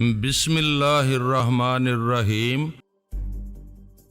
बिस्मिल्लाहिर्रहमानिर्रहीम।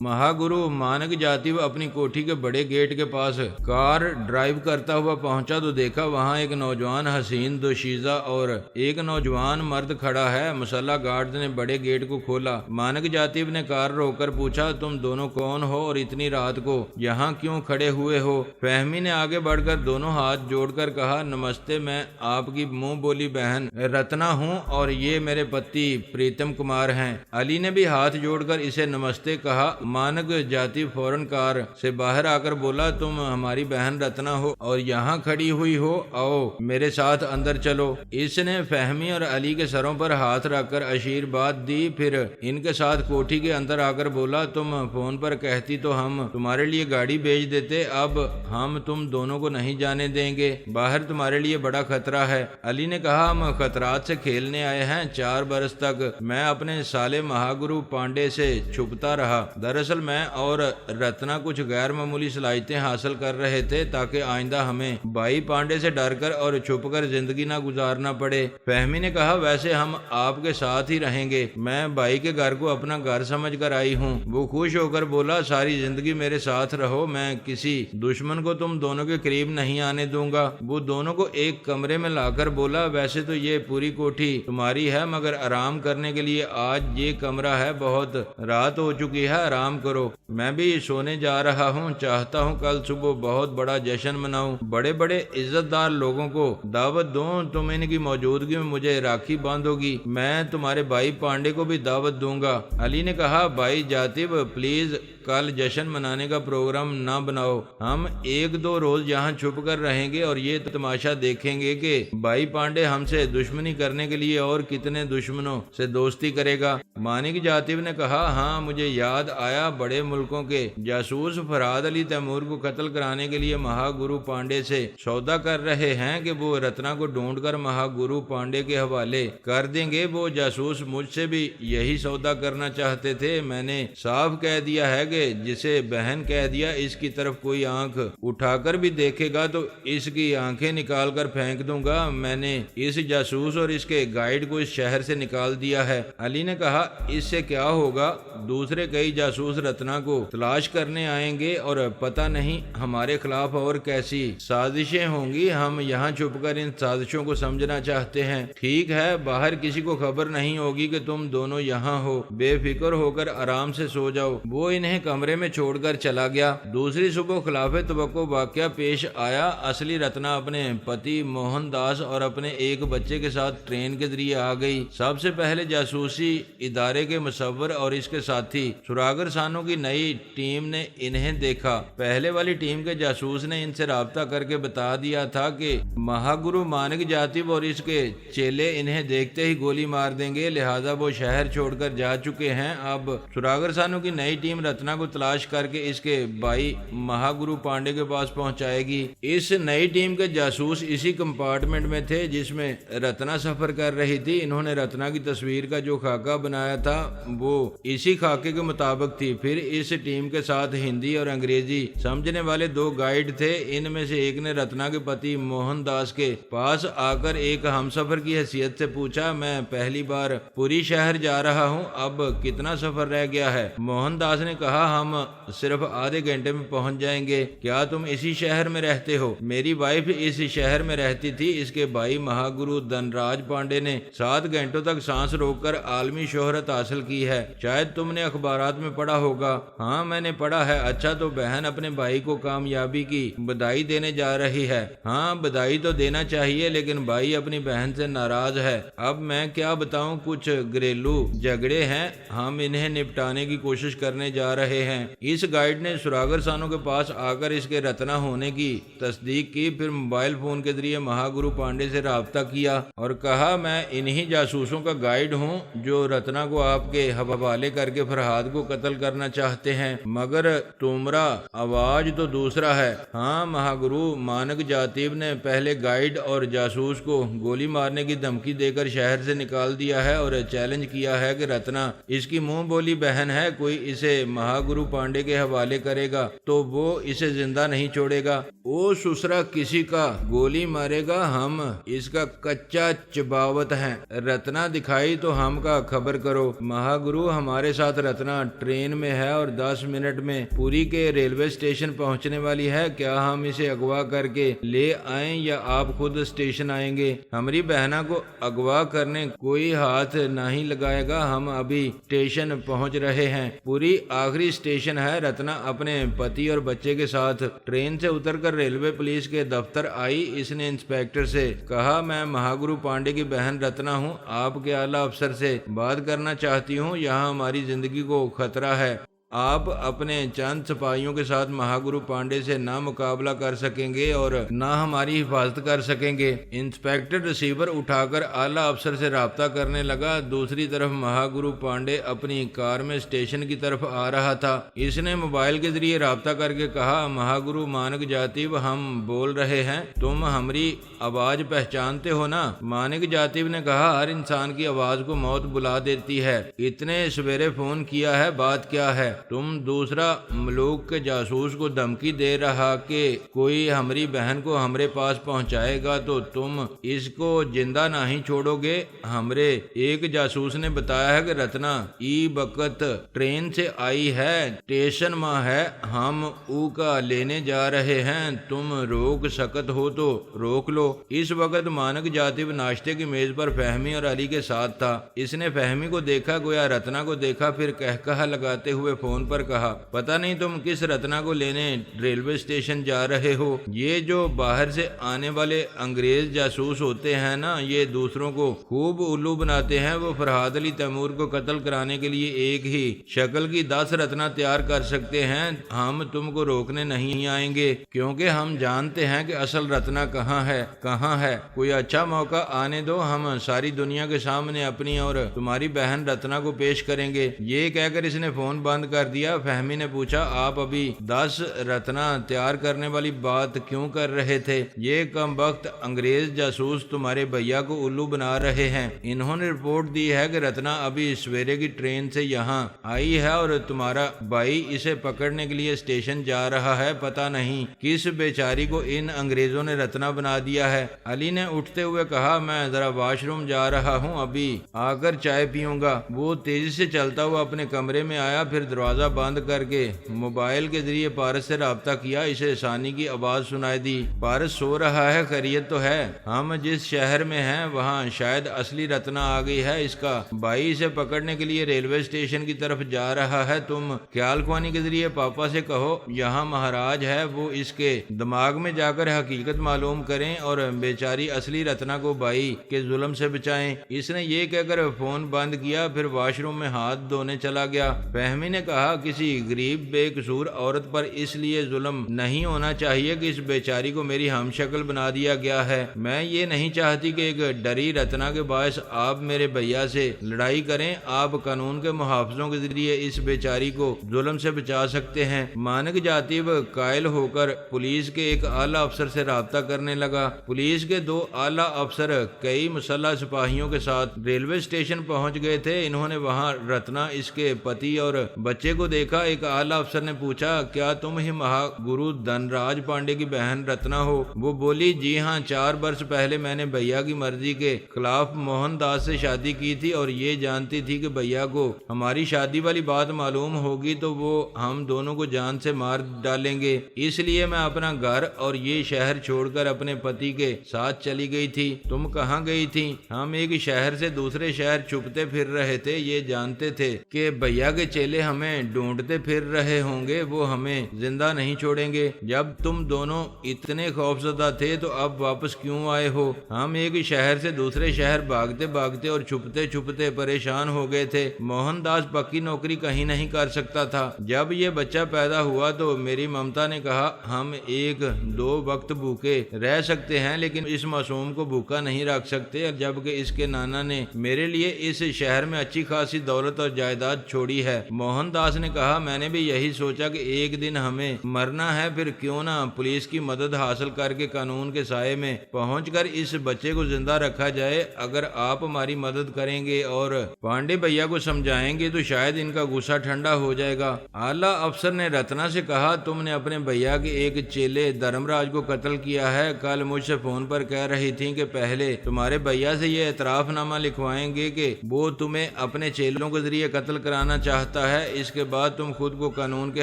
महागुरु मानक जाति अपनी कोठी के बड़े गेट के पास कार ड्राइव करता हुआ पहुंचा तो देखा वहां एक नौजवान हसीन दोशीजा और एक नौजवान मर्द खड़ा है। मसल्ला गार्ड ने बड़े गेट को खोला। मानक जाति ने कार रोककर पूछा, तुम दोनों कौन हो और इतनी रात को यहाँ क्यों खड़े हुए हो? फहमी ने आगे बढ़कर दोनों हाथ जोड़कर कहा, नमस्ते, मैं आपकी मुंह बोली बहन रत्ना हूँ और ये मेरे पति प्रीतम कुमार हैं। अली ने भी हाथ जोड़कर इसे नमस्ते कहा। मानक जाति फौरन कार से बाहर आकर बोला, तुम हमारी बहन रत्ना हो और यहाँ खड़ी हुई हो, आओ मेरे साथ अंदर चलो। इसने फहमी और अली के सरों पर हाथ रखकर आशीर्वाद दी। फिर इनके साथ कोठी के अंदर आकर बोला, तुम फोन पर कहती तो हम तुम्हारे लिए गाड़ी भेज देते, अब हम तुम दोनों को नहीं जाने देंगे, बाहर तुम्हारे लिए बड़ा खतरा है। अली ने कहा, हम खतरात से खेलने आए हैं। 4 बरस तक मैं अपने साले महागुरु पांडे से छुपता रहा। दरअसल मैं और रत्ना कुछ गैर मामूली सलाहियतें हासिल कर रहे थे ताकि आइंदा हमें भाई पांडे से डरकर और छुपकर जिंदगी ना गुजारना पड़े। फहमी ने कहा, वैसे हम आपके साथ ही रहेंगे, मैं भाई के घर को अपना घर समझ कर आई हूँ। वो खुश होकर बोला, सारी जिंदगी मेरे साथ रहो, मैं किसी दुश्मन को तुम दोनों के करीब नहीं आने दूंगा। वो दोनों को एक कमरे में लाकर बोला, वैसे तो ये पूरी कोठी तुम्हारी है, मगर आराम करने के लिए आज ये कमरा है, बहुत रात हो चुकी है, आराम करो। मैं भी सोने जा रहा हूँ, चाहता हूँ कल सुबह बहुत बड़ा जश्न मनाऊं, बड़े बड़े इज्जतदार लोगों को दावत दूं, तुम इनकी मौजूदगी में मुझे राखी बांधोगी, मैं तुम्हारे भाई पांडे को भी दावत दूंगा। अली ने कहा, भाई जातिब प्लीज कल जश्न मनाने का प्रोग्राम ना बनाओ, हम 1-2 रोज यहाँ छुप कर रहेंगे और ये तमाशा देखेंगे कि भाई पांडे हमसे दुश्मनी करने के लिए और कितने दुश्मनों से दोस्ती करेगा। मानिक जातिब ने कहा, हाँ मुझे याद आया, बड़े मुल्कों के जासूस फराद अली तैमूर को कत्ल कराने के लिए महागुरु पांडे से सौदा कर रहे हैं कि वो रत्ना को ढूंढकर महागुरु पांडे के हवाले कर देंगे। वो जासूस मुझसे भी यही सौदा करना चाहते थे। मैंने साफ कह दिया है कि जिसे बहन कह दिया, इसकी तरफ कोई आंख उठाकर भी देखेगा तो इसकी आंखें निकाल कर फेंक दूंगा। मैंने इस जासूस और इसके गाइड को इस शहर से निकाल दिया है। अली ने कहा, इससे क्या होगा? दूसरे कई जासूस रत्ना को तलाश करने आएंगे और पता नहीं हमारे खिलाफ और कैसी साजिशें होंगी। हम यहाँ छुपकर इन साजिशों को समझना चाहते हैं। ठीक है, बाहर किसी को खबर नहीं होगी कि तुम दोनों यहाँ हो, बेफिक्र होकर आराम से सो जाओ। वो इन्हें कमरे में छोड़कर चला गया। दूसरी सुबह खिलाफे तवक्को वाकया पेश आया। असली रत्ना अपने पति मोहनदास और अपने एक बच्चे के साथ ट्रेन के जरिए आ गई। सबसे पहले जासूसी इदारे के मुसव्वर और इसके साथी सुरागर सानों की नई टीम ने इन्हें देखा। पहले वाली टीम के जासूस ने इनसे राब्ता करके बता दिया था कि महागुरु मानक जातिब और इसके चेले इन्हें देखते ही गोली मार देंगे, लिहाजा वो शहर छोड़कर जा चुके हैं। अब सुरागर सानों की नई टीम रत्ना को तलाश करके इसके भाई महागुरु पांडे के पास पहुंचाएगी। इस नई टीम के जासूस इसी कंपार्टमेंट में थे जिसमें रत्ना सफर कर रही थी। इन्होंने रत्ना की तस्वीर का जो खाका बनाया था वो इसी खाके के मुताबिक थी। फिर इस टीम के साथ हिंदी और अंग्रेजी समझने वाले 2 गाइड थे। इनमें से एक ने रत्ना के पति मोहनदास के पास आकर एक हमसफर की हैसियत से पूछा, मैं पहली बार पूरी शहर जा रहा हूँ, अब कितना सफर रह गया है? मोहनदास ने कहा, हम सिर्फ आधे घंटे में पहुंच जाएंगे। क्या तुम इसी शहर में रहते हो? मेरी वाइफ इस शहर में रहती थी। इसके भाई महागुरु धनराज पांडे ने 7 घंटों तक सांस रोककर आलमी शोहरत हासिल की है। शायद तुमने अखबारात में पढ़ा होगा। हाँ मैंने पढ़ा है। अच्छा, तो बहन अपने भाई को कामयाबी की बधाई देने जा रही है? हाँ बधाई तो देना चाहिए, लेकिन भाई अपनी बहन से नाराज है। अब मैं क्या बताऊं, कुछ घरेलू झगड़े हैं, हम इन्हें निपटाने की कोशिश करने जा रहे हैं। इस गाइड ने सुरागर सानों के पास आकर इसके रत्ना होने की तस्दीक की। फिर मोबाइल फोन के जरिए महागुरु पांडे से राब्ता किया और कहा, मैं इन्हीं जासूसों का गाइड हूँ जो रत्ना को आपके हवाले करके फरहाद को कत्ल करना चाहते हैं, मगर तुम्हारा आवाज तो दूसरा है। हाँ महागुरु मानक जातिब ने पहले गाइड और जासूस को गोली मारने की धमकी देकर शहर से निकाल दिया है और चैलेंज किया है कि रत्ना इसकी मुंह बोली बहन है, कोई इसे महागुरु पांडे के हवाले करेगा तो वो इसे जिंदा नहीं छोड़ेगा। ओ सुसरा किसी का गोली मारेगा, हम इसका कच्चा चबावत हैं। रत्ना दिखाई तो हम का खबर करो। महागुरु हमारे साथ रत्ना ट्रेन में है और 10 मिनट में पुरी के रेलवे स्टेशन पहुंचने वाली है। क्या हम इसे अगवा करके ले आएं या आप खुद स्टेशन आएंगे? हमारी बहना को अगवा करने कोई हाथ नहीं लगाएगा, हम अभी स्टेशन पहुंच रहे हैं। पुरी आखिरी स्टेशन है। रत्ना अपने पति और बच्चे के साथ ट्रेन से उतरकर रेलवे पुलिस के दफ्तर आई। इसने इंस्पेक्टर से कहा, मैं महागुरु पांडे की बहन रत्ना हूँ, आपके आला अफसर से बात करना चाहती हूँ। यहाँ हमारी जिंदगी को खतरा है। आप अपने चंद सिपाहियों के साथ महागुरु पांडे से ना मुकाबला कर सकेंगे और ना हमारी हिफाजत कर सकेंगे। इंस्पेक्टर रिसीवर उठाकर आला अफसर से राब्ता करने लगा। दूसरी तरफ महागुरु पांडे अपनी कार में स्टेशन की तरफ आ रहा था। इसने मोबाइल के जरिए राब्ता करके कहा, महागुरु मानक जातिव हम बोल रहे हैं, तुम हमारी आवाज पहचानते हो ना? मानक जातिव ने कहा, हर इंसान की आवाज को मौत बुला देती है। इतने सवेरे फोन किया है, बात क्या है? तुम दूसरा मुल्क के जासूस को धमकी दे रहा कि कोई हमारी बहन को हमरे पास पहुंचाएगा तो तुम इसको जिंदा नहीं छोड़ोगे। हमरे एक जासूस ने बताया है कि रत्ना ई बकत ट्रेन से आई है, स्टेशन में है, हम ऊ का लेने जा रहे हैं। तुम रोक सकत हो तो रोक लो। इस वक्त मानक जातिब नाश्ते की मेज पर फहमी और अली के साथ था। इसने फहमी को देखा, गोया रत्ना को देखा, फिर कहकहा लगाते हुए फोन पर कहा, पता नहीं तुम किस रत्ना को लेने रेलवे स्टेशन जा रहे हो। ये जो बाहर से आने वाले अंग्रेज जासूस होते हैं ना, ये दूसरों को खूब उल्लू बनाते हैं। वो फरहाद अली तैमूर को कत्ल कराने के लिए एक ही शक्ल की 10 रत्ना तैयार कर सकते हैं। हम तुमको रोकने नहीं आएंगे, क्योंकि हम जानते हैं कि असल रत्ना कहाँ है। कोई अच्छा मौका आने दो, हम सारी दुनिया के सामने अपनी और तुम्हारी बहन रत्ना को पेश करेंगे। ये कहकर इसने फोन बंद कर दिया। फहमी ने पूछा, आप अभी 10 रत्ना तैयार करने वाली बात क्यों कर रहे थे? ये कम वक्त अंग्रेज जासूस तुम्हारे भैया को उल्लू बना रहे हैं। इन्होंने रिपोर्ट दी है कि रत्ना अभी सवेरे की ट्रेन से यहाँ आई है और तुम्हारा भाई इसे पकड़ने के लिए स्टेशन जा रहा है। पता नहीं किस बेचारी को इन अंग्रेजों ने रत्ना बना दिया है। अली ने उठते हुए कहा, मैं जरा वॉशरूम जा रहा हूँ, अभी आकर चाय पीऊंगा। वो तेजी से चलता हुआ अपने कमरे में आया, फिर दरवाजा बंद करके मोबाइल के जरिए पारस से राब्ता किया। इसे सानी की आवाज सुनाई दी। पारस सो रहा है, खैरियत तो है? हम जिस शहर में हैं वहाँ शायद असली रत्ना आ गई है। इसका भाई इसे पकड़ने के लिए रेलवे स्टेशन की तरफ जा रहा है। तुम ख्याल ख्वानी के जरिए पापा से कहो यहाँ महाराज है, वो इसके दिमाग में जाकर हकीकत मालूम करें और बेचारी असली रत्ना को भाई के जुल्म से बचाएं। इसने ये कहकर फोन बंद किया, फिर वॉशरूम में हाथ धोने चला गया। फहमी ने कहा, किसी गरीब बेकसूर औरत पर इसलिए जुल्म नहीं होना चाहिए कि इस बेचारी को मेरी हमशक्ल बना दिया गया है। मैं ये नहीं चाहती कि एक डरी रत्ना के बायस आप मेरे भैया से लड़ाई करें। आप कानून के मुहाफिजों के जरिए इस बेचारी को जुल्म से बचा सकते हैं। मानक जातिब कायल होकर पुलिस के एक आला अफसर से राब्ता करने लगा। पुलिस के 2 आला अफसर कई मुसल्लह सिपाहियों के साथ रेलवे स्टेशन पहुंच गए थे। इन्होंने वहां रत्ना, इसके पति और बच्चे को देखा। एक आला अफसर ने पूछा, क्या तुम ही महागुरु धनराज पांडे की बहन रत्ना हो? वो बोली, जी हाँ, 4 वर्ष पहले मैंने भैया की मर्जी के खिलाफ मोहनदास से शादी की थी और ये जानती थी कि भैया को हमारी शादी वाली बात मालूम होगी तो वो हम दोनों को जान से मार डालेंगे। इसलिए मैं अपना घर और ये शहर छोड़कर अपने पति के साथ चली गई थी। तुम कहाँ गई थी? हम एक शहर से दूसरे शहर छुपते फिर रहे थे। ये जानते थे कि भैया के चेले हमें ढूंढते फिर रहे होंगे, वो हमें जिंदा नहीं छोड़ेंगे। जब तुम दोनों इतने खौफजदा थे तो अब वापस क्यों आए हो? हम एक शहर से दूसरे शहर भागते भागते और छुपते छुपते परेशान हो गए थे। मोहनदास पक्की नौकरी कहीं नहीं कर सकता था। जब ये बच्चा पैदा हुआ तो मेरी ममता ने कहा, हम 1-2 वक्त भूखे रह सकते हैं लेकिन इस मासूम को भूखा नहीं रख सकते। जबकि इसके नाना ने मेरे लिए इस शहर में अच्छी खासी दौलत और जायदाद छोड़ी है। मोहनदास मोहनदास ने कहा, मैंने भी यही सोचा कि एक दिन हमें मरना है, फिर क्यों ना पुलिस की मदद हासिल करके कानून के साये में पहुंचकर इस बच्चे को जिंदा रखा जाए। अगर आप हमारी मदद करेंगे और पांडे भैया को समझाएंगे तो शायद इनका गुस्सा ठंडा हो जाएगा। आला अफसर ने रत्ना से कहा, तुमने अपने भैया के एक चेले धर्मराज को कत्ल किया है। कल मुझसे फोन पर कह रही थी कि पहले तुम्हारे भैया से ये एतराफनामा लिखवाएंगे कि वो तुम्हें अपने चेलों के जरिए कत्ल कराना चाहता है, इसके बाद तुम खुद को कानून के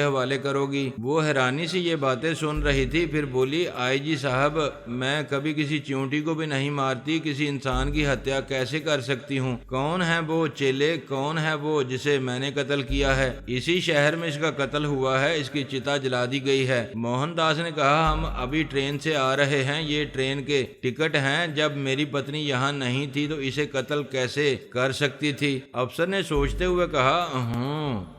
हवाले करोगी। वो हैरानी से ये बातें सुन रही थी, फिर बोली, आईजी साहब, मैं कभी किसी चींटी को भी नहीं मारती, किसी इंसान की हत्या कैसे कर सकती हूँ? कौन है वो चेले, कौन है वो जिसे मैंने कत्ल किया है? इसी शहर में इसका कत्ल हुआ है, इसकी चिता जला दी गई है। मोहनदास ने कहा, हम अभी ट्रेन से आ रहे हैं, ये ट्रेन के टिकट हैं। जब मेरी पत्नी यहाँ नहीं थी तो इसे कत्ल कैसे कर सकती थी? अफसर ने सोचते हुए कहा,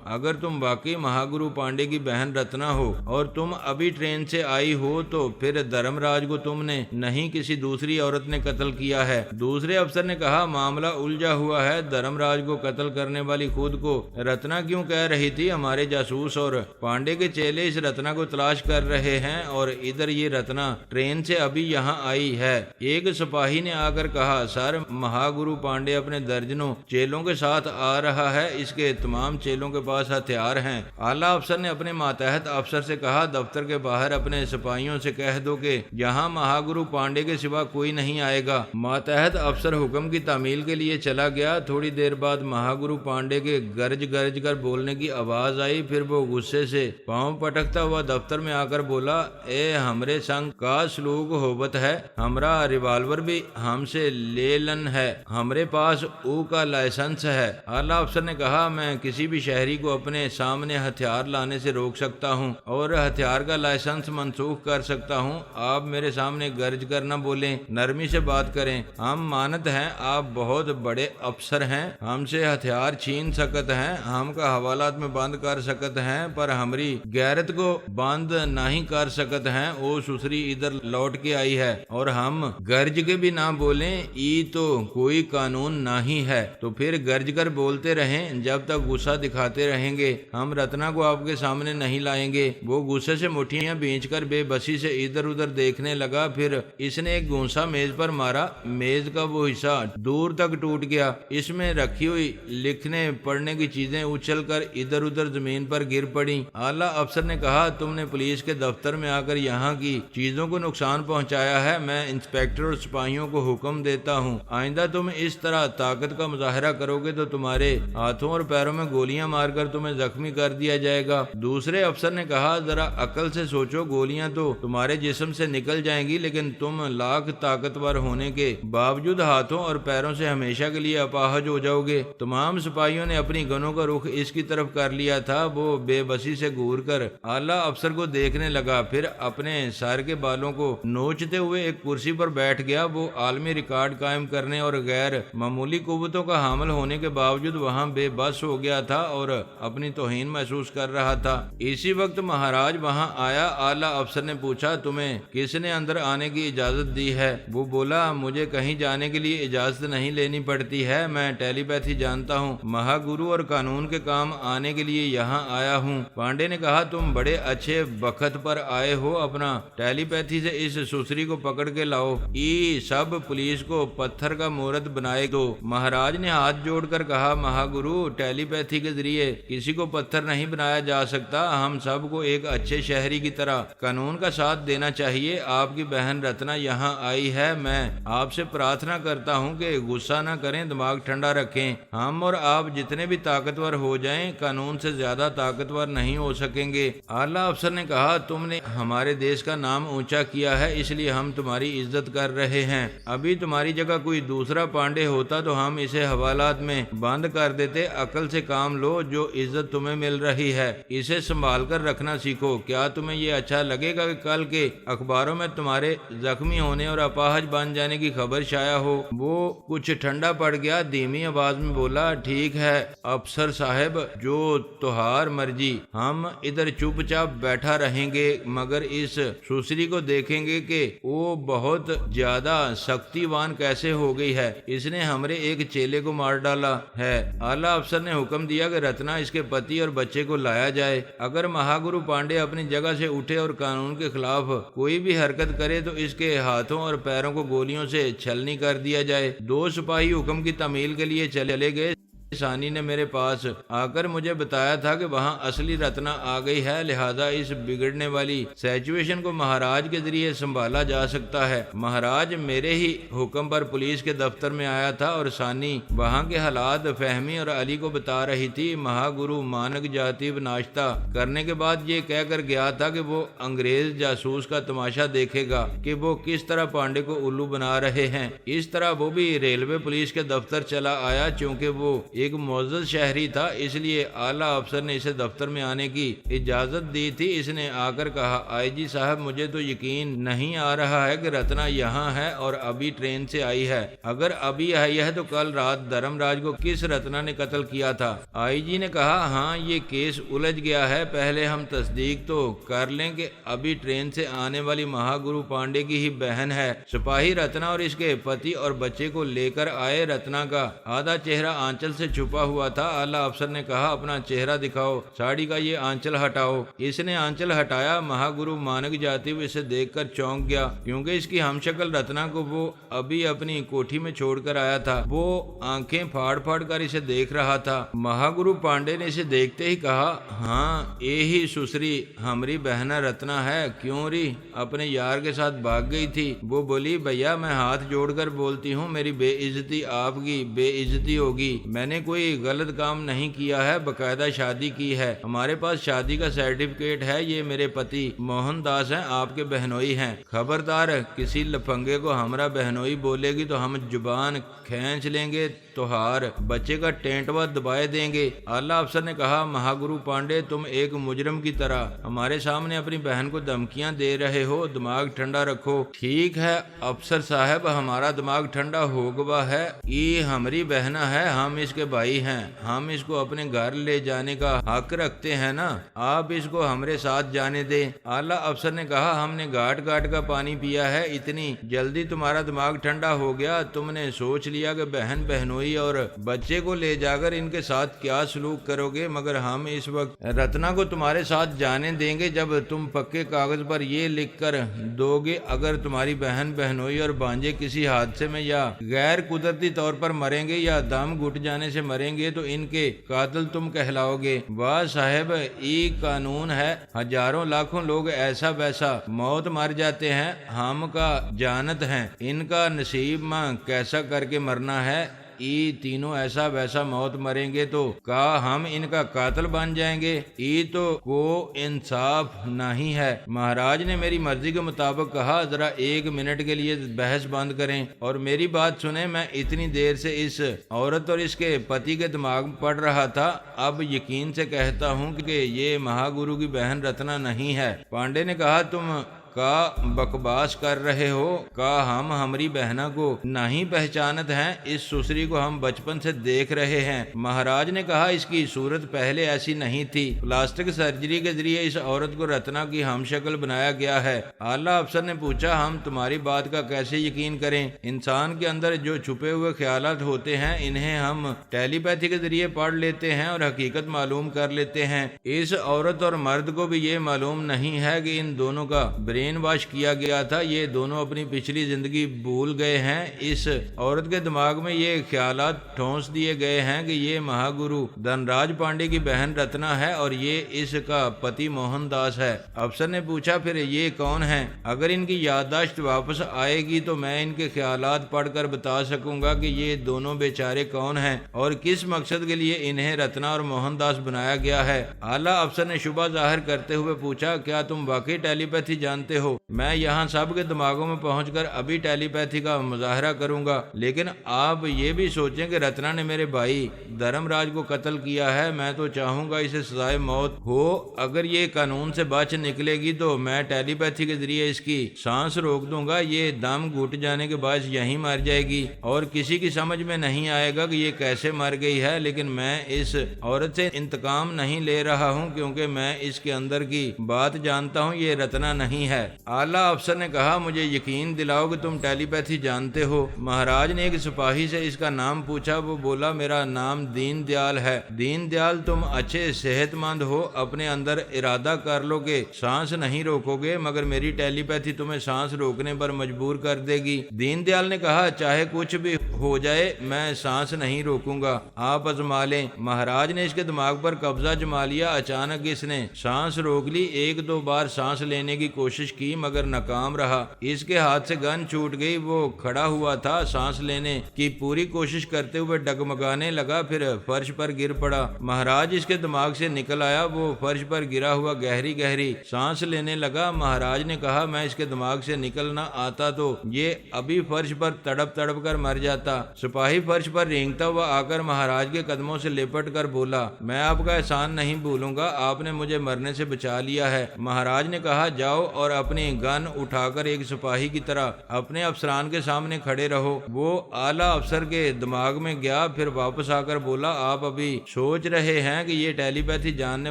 अगर तुम वाकई महागुरु पांडे की बहन रत्ना हो और तुम अभी ट्रेन से आई हो तो फिर धर्मराज को तुमने नहीं किसी दूसरी औरत ने कत्ल किया है। दूसरे अफसर ने कहा, मामला उलझा हुआ है, धर्मराज को कत्ल करने वाली खुद को रत्ना क्यों कह रही थी? हमारे जासूस और पांडे के चेले इस रत्ना को तलाश कर रहे हैं और इधर ये रत्ना ट्रेन से अभी यहाँ आई है। एक सिपाही ने आकर कहा, सर, महागुरु पांडे अपने दर्जनों चेलों के साथ आ रहा है, इसके तमाम चेलों के पास हथियार हैं। आला अफसर ने अपने मातहत अफसर से कहा, दफ्तर के बाहर अपने सिपाहियों से कह दो कि यहाँ महागुरु पांडे के सिवा कोई नहीं आएगा। मातहत अफसर हुक्म की तामील के लिए चला गया। थोड़ी देर बाद महागुरु पांडे के गर्ज गर्ज कर बोलने की आवाज आई। फिर वो गुस्से से पांव पटकता हुआ दफ्तर में आकर बोला, ए हमरे संग का सलूक होबत है, हमरा रिवाल्वर भी हमसे ले लन है, हमरे पास ऊ का लाइसेंस है। आला अफसर ने कहा, मैं किसी भी शहरी को अपने सामने हथियार लाने से रोक सकता हूँ और हथियार का लाइसेंस मनसूख कर सकता हूँ। आप मेरे सामने गर्ज कर न बोलें, नरमी से बात करें। हम मानत हैं आप बहुत बड़े अफसर हैं, हमसे हथियार छीन सकत हैं, हमका हवालात में बंद कर सकत हैं, पर हमारी गैरत को बंद नहीं कर सकत हैं। वो सुसरी इधर लौट के आई है और हम गर्ज के भी ना बोलें, ई तो कोई कानून नहीं है। तो फिर गर्ज कर बोलते रहें, जब तक गुस्सा दिखाते रहेंगे हम रत्ना को आपके सामने नहीं लाएंगे। वो गुस्से से मुठ्ठियां भींचकर बेबसी से इधर उधर देखने लगा। फिर इसने एक घूंसा मेज पर मारा, मेज का वो हिस्सा दूर तक टूट गया। इसमें रखी हुई लिखने पढ़ने की चीजें उछलकर इधर उधर जमीन पर गिर पड़ी। आला अफसर ने कहा, तुमने पुलिस के दफ्तर में आकर यहाँ की चीजों को नुकसान पहुँचाया है। मैं इंस्पेक्टर और सिपाहियों को हुक्म देता हूँ, आइंदा तुम इस तरह ताकत का मुजाहरा करोगे तो तुम्हारे हाथों और पैरों में गोलियां मारकर तुम्हें जख्मी कर दिया जाएगा। दूसरे अफसर ने कहा, जरा अकल से सोचो, गोलियां तो तुम्हारे जिस्म से निकल जाएंगी, लेकिन तुम लाख ताकतवर होने के बावजूद हाथों और पैरों से हमेशा के लिए अपाहज हो जाओगे। तमाम सिपाहियों ने अपनी गनों का रुख इसकी तरफ कर लिया था। वो बेबसी से घूर कर आला अफसर को देखने लगा, फिर अपने सर के बालों को नोचते हुए एक कुर्सी पर बैठ गया। वो आलमी रिकॉर्ड कायम करने और गैर मामूली कुव्वतों का हामिल होने के बावजूद वहाँ बेबस हो गया था और अपनी तौहीन महसूस कर रहा था। इसी वक्त महाराज वहां आया। आला अफसर ने पूछा, तुम्हें किसने अंदर आने की इजाजत दी है? वो बोला, मुझे कहीं जाने के लिए इजाजत नहीं लेनी पड़ती है, मैं टेलीपैथी जानता हूँ, महागुरु और कानून के काम आने के लिए यहाँ आया हूँ। पांडे ने कहा, तुम बड़े अच्छे वक्त पर आए हो, अपना टेलीपैथी से इस सुसरी को पकड़ के लाओ। ई सब पुलिस को पत्थर का मूर्त बनाए दो। महाराज ने हाथ जोड़कर कहा, महागुरु, टेलीपैथी के जरिए किसी को पत्थर नहीं बनाया जा सकता। हम सबको एक अच्छे शहरी की तरह कानून का साथ देना चाहिए। आपकी बहन रत्ना यहाँ आई है, मैं आपसे प्रार्थना करता हूँ कि गुस्सा न करें, दिमाग ठंडा रखें। हम और आप जितने भी ताकतवर हो जाएं, कानून से ज्यादा ताकतवर नहीं हो सकेंगे। आला अफसर ने कहा, तुमने हमारे देश का नाम ऊंचा किया है, इसलिए हम तुम्हारी इज्जत कर रहे हैं। अभी तुम्हारी जगह कोई दूसरा पांडे होता तो हम इसे हवालात में बंद कर देते। अकल से काम लो, जो इज्जत तुम्हें मिल रही है इसे संभाल कर रखना सीखो। क्या तुम्हें ये अच्छा लगेगा कि कल के अखबारों में तुम्हारे जख्मी होने और अपाहज बन जाने की खबर शाया हो? वो कुछ ठंडा पड़ गया, धीमी आवाज में बोला, ठीक है अफसर साहब, जो तुहार मर्जी, हम इधर चुपचाप बैठा रहेंगे, मगर इस सुसरी को देखेंगे कि वो बहुत ज्यादा शक्तिवान कैसे हो गई है। इसने हमरे एक चेले को मार डाला है। आला अफसर ने हुक्म दिया कि रत्ना इसके पति और बच्चे को लाया जाए। अगर महागुरु पांडे अपनी जगह से उठे और कानून के खिलाफ कोई भी हरकत करे तो इसके हाथों और पैरों को गोलियों से छलनी कर दिया जाए। 2 सिपाही हुक्म की तामील के लिए चले गए। सानी ने मेरे पास आकर मुझे बताया था कि वहाँ असली रत्ना आ गई है, लिहाजा इस बिगड़ने वाली सिचुएशन को महाराज के जरिए संभाला जा सकता है। महाराज मेरे ही हुक्म पर पुलिस के दफ्तर में आया था और सानी वहाँ के हालात फहमी और अली को बता रही थी। महागुरु मानक जाति नाश्ता करने के बाद ये कहकर गया था कि वो अंग्रेज जासूस का तमाशा देखेगा कि वो किस तरह पांडे को उल्लू बना रहे हैं। इस तरह वो भी रेलवे पुलिस के दफ्तर चला आया। चूँकि वो एक मोअज़्ज़ज़ शहरी था, इसलिए आला अफसर ने इसे दफ्तर में आने की इजाजत दी थी। इसने आकर कहा, आईजी साहब मुझे तो यकीन नहीं आ रहा है कि रत्ना यहाँ है और अभी ट्रेन से आई है। अगर अभी आई है तो कल रात धर्मराज को किस रत्ना ने कत्ल किया था? आईजी ने कहा, हाँ ये केस उलझ गया है, पहले हम तस्दीक तो कर लें कि अभी ट्रेन से आने वाली महागुरु पांडे की ही बहन है। सिपाही रत्ना और इसके पति और बच्चे को लेकर आए। रत्ना का आधा चेहरा आंचल से छुपा हुआ था। आला अफसर ने कहा, अपना चेहरा दिखाओ, साड़ी का ये आंचल हटाओ। इसने आंचल हटाया। महागुरु मानक जाति इसे देखकर चौंक गया, क्योंकि इसकी हमशक्ल रत्ना को वो अभी अपनी कोठी में छोड़कर आया था। वो आंखें फाड़ फाड़ कर इसे देख रहा था। महागुरु पांडे ने इसे देखते ही कहा, हाँ ये ही सुसरी हमारी बहना रत्ना है। क्यों री अपने यार के साथ भाग गई थी? वो बोली, भैया मैं हाथ जोड़कर बोलती हूँ, मेरी बेइज्जती आपकी बेइज्जती होगी। मैंने कोई गलत काम नहीं किया है, बकायदा शादी की है। हमारे पास शादी का सर्टिफिकेट है। ये मेरे पति मोहनदास हैं, आपके बहनोई हैं। खबरदार किसी लफंगे को हमारा बहनोई बोलेगी तो हम जुबान खींच लेंगे, तोहार बच्चे का टेंटवा दबाए देंगे। आला अफसर ने कहा, महागुरु पांडे तुम एक मुजरिम की तरह हमारे सामने अपनी बहन को धमकियां दे रहे हो, दिमाग ठंडा रखो। ठीक है अफसर साहब, हमारा दिमाग ठंडा हो गया है। ये हमारी बहना है, हम इसके भाई हैं, हम इसको अपने घर ले जाने का हक रखते हैं ना, आप इसको हमारे साथ जाने दें। आला अफसर ने कहा, हमने घाट घाट का पानी पिया है, इतनी जल्दी तुम्हारा दिमाग ठंडा हो गया? तुमने सोच लिया कि बहन बहनोई और बच्चे को ले जाकर इनके साथ क्या सलूक करोगे, मगर हम इस वक्त रत्ना को तुम्हारे साथ जाने देंगे जब तुम पक्के कागज पर ये लिख कर दोगे, अगर तुम्हारी बहन बहनोई और भांजे किसी हादसे में या गैर कुदरती तौर पर मरेंगे या दम घुट जाने से मरेंगे तो इनके कातिल तुम कहलाओगे। वाह साहब, ये कानून है। हजारों लाखों लोग ऐसा वैसा मौत मर जाते हैं, हम का जानत हैं इनका नसीब मां कैसा करके मरना है। ये तीनों ऐसा वैसा मौत मरेंगे तो का हम इनका कातिल बन जाएंगे? ये तो को इंसाफ नहीं है। महाराज ने मेरी मर्जी के मुताबिक कहा, जरा 1 मिनट के लिए बहस बंद करें और मेरी बात सुने। मैं इतनी देर से इस औरत और इसके पति के दिमाग में पड़ रहा था, अब यकीन से कहता हूँ कि ये महागुरु की बहन रत्ना नहीं है। पांडे ने कहा, तुम का बकवास कर रहे हो? का हम हमारी बहना को नहीं पहचानत हैं? इस सुसरी को हम बचपन से देख रहे हैं। महाराज ने कहा, इसकी सूरत पहले ऐसी नहीं थी, प्लास्टिक सर्जरी के जरिए इस औरत को रत्ना की हमशक्ल बनाया गया है। आला अफसर ने पूछा, हम तुम्हारी बात का कैसे यकीन करें? इंसान के अंदर जो छुपे हुए ख्यालात होते हैं इन्हें हम टेलीपैथी के जरिए पढ़ लेते हैं और हकीकत मालूम कर लेते हैं। इस औरत और मर्द को भी ये मालूम नहीं है कि इन दोनों का ब्रेन वॉश किया गया था। ये दोनों अपनी पिछली जिंदगी भूल गए हैं। इस औरत के दिमाग में ये ख्यालात ठोंस दिए गए हैं कि ये महागुरु धनराज पांडे की बहन रत्ना है और ये इसका पति मोहनदास है। अफसर ने पूछा, फिर ये कौन है? अगर इनकी याददाश्त वापस आएगी तो मैं इनके ख्यालात पढ़कर बता सकूंगा कि ये दोनों बेचारे कौन हैं और किस मकसद के लिए इन्हें रत्ना और मोहनदास बनाया गया है। आला अफसर ने शुबा जाहिर करते हुए पूछा, क्या तुम वाकई टेलीपैथी जानते हो? मैं यहाँ सब के दिमागों में पहुंचकर अभी टेलीपैथी का मुजाहरा करूंगा, लेकिन आप ये भी सोचें कि रत्ना ने मेरे भाई धर्मराज को कत्ल किया है। मैं तो चाहूंगा इसे सजाए मौत हो। अगर ये कानून से बच निकलेगी तो मैं टेलीपैथी के जरिए इसकी सांस रोक दूंगा। ये दम घुट जाने के बाद यहीं मर जाएगी और किसी की समझ में नहीं आएगा कि ये कैसे मर गई है। लेकिन मैं इस औरत से इंतकाम नहीं ले रहा हूँ, क्योंकि मैं इसके अंदर की बात जानता हूँ। ये रत्ना नहीं है। है। आला अफसर ने कहा, मुझे यकीन दिलाओ कि तुम टेलीपैथी जानते हो। महाराज ने एक सिपाही से इसका नाम पूछा। वो बोला, मेरा नाम दीन दयाल है। दीन दयाल, तुम अच्छे सेहतमंद हो, अपने अंदर इरादा कर लो कि सांस नहीं रोकोगे, मगर मेरी टेलीपैथी तुम्हें सांस रोकने पर मजबूर कर देगी। दीन दयाल ने कहा, चाहे कुछ भी हो जाए मैं सांस नहीं रोकूंगा, आप आजमा लें। महाराज ने इसके दिमाग पर कब्जा जमा लिया। अचानक इसने सांस रोक ली। एक दो बार सांस लेने की कोशिश की मगर नाकाम रहा। इसके हाथ से गन छूट गई। वो खड़ा हुआ था, सांस लेने की पूरी कोशिश करते हुए डगमगाने लगा, फिर फर्श पर गिर पड़ा। महाराज इसके दिमाग से निकल आया। वो फर्श पर गिरा हुआ गहरी गहरी सांस लेने लगा। महाराज ने कहा, मैं इसके दिमाग से निकलना आता तो ये अभी फर्श पर तड़प तड़प कर मर जाता। सिपाही फर्श पर रेंगता हुआ आकर महाराज के कदमों से लिपट कर बोला, मैं आपका एहसान नहीं भूलूंगा, आपने मुझे मरने से बचा लिया है। महाराज ने कहा, जाओ और अपनी गन उठाकर एक सिपाही की तरह अपने अफसरान के सामने खड़े रहो। वो आला अफसर के दिमाग में गया, फिर वापस आकर बोला, आप अभी सोच रहे हैं कि ये टेलीपैथी जानने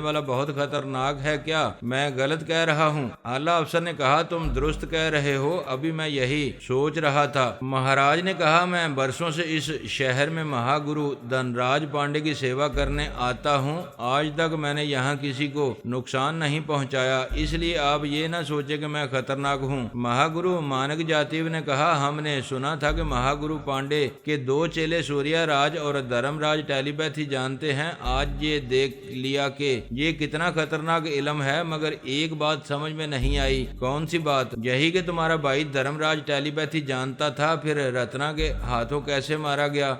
वाला बहुत खतरनाक है क्या? मैं गलत कह रहा हूँ? आला अफसर ने कहा, तुम दुरुस्त कह रहे हो, अभी मैं यही सोच रहा था। महाराज ने कहा, मैं बरसों से इस शहर में महागुरु धनराज पांडे की सेवा करने आता हूँ। आज तक मैंने यहाँ किसी को नुकसान नहीं पहुँचाया, इसलिए आप ये ना सोचे कि मैं खतरनाक हूँ। महागुरु मानक जातिव ने कहा, हमने सुना था कि महागुरु पांडे के दो चेले सूर्या राज और धर्मराज टेलीपैथी जानते हैं। आज ये देख लिया कि ये कितना खतरनाक इल्म है, मगर एक बात समझ में नहीं आई। कौन सी बात? यही कि तुम्हारा भाई धर्मराज टेलीपैथी जानता था, फिर रत्ना के हाथों कैसे मारा गया?